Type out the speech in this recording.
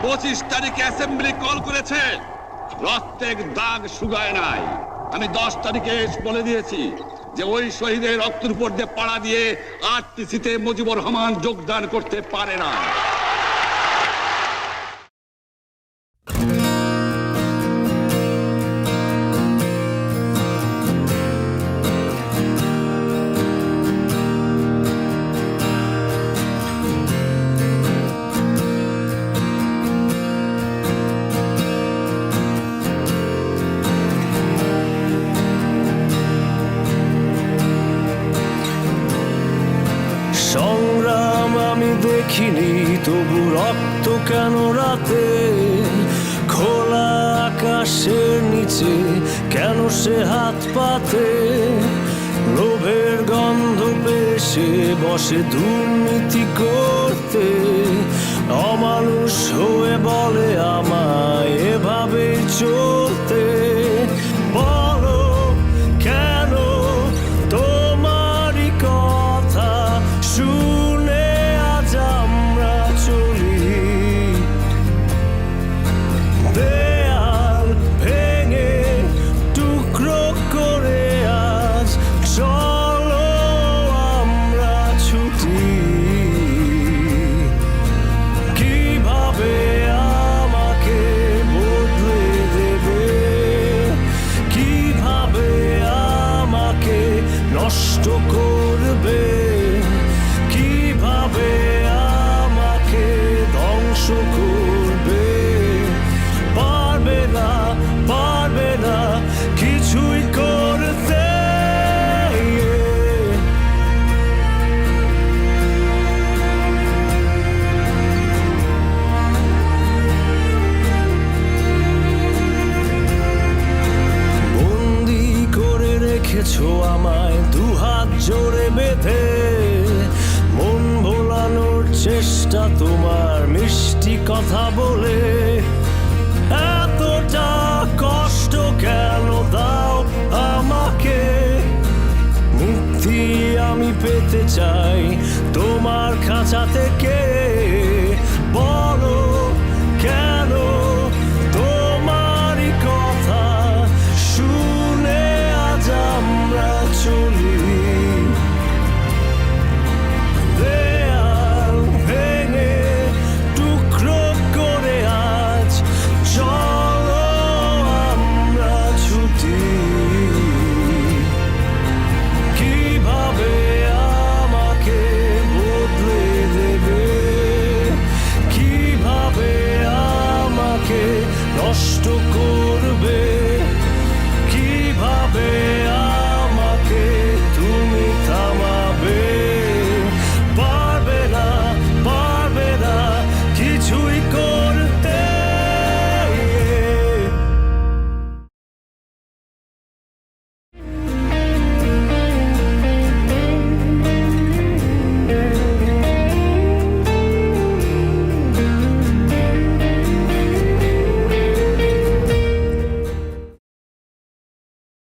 25 তারিখে assembly call করেছে, রক্তের দাগ শুকায় নাই। আমি 10 তারিখে বলে দিয়েছি যে ওই শহীদের রক্তের উপর দিয়ে পাড়া দিয়ে আরটিসিতে মুজিবুর রহমান যোগদান করতে পারে না। সংগ্রাম আমি দেখিনি, তবু রক্ত কেন রাতে? খোলা আকাশের নিচে কেন সে হাত পাতে? লোভের গন্ধ পেশে বসে দুর্নীতি করতে, অমানুষ হয়ে বলে আমায় এভাবে চলতে। বলো কেন তোমারই কথা শুনে আজ আমরা চলি? দেয়াল ভেঙে টুকরো করে আজ চলো আমরা ছুটি। কিভাবে আমাকে বদলে দেবে? কিভাবে আমাকে নষ্ট করবে? কিভাবে আমাকে ধ্বংস করবে? পারবে না, পারবে না কিছুই করতে। বন্দি করে রেখেছো আমায় দুহাত জোরে বেঁধে, মন ভোলানোর চেষ্টা তোমার মিষ্টি কথা বলে। এতটা কষ্ট কেন দাও আমাকে? মুক্তি আমি পেতে চাই তোমার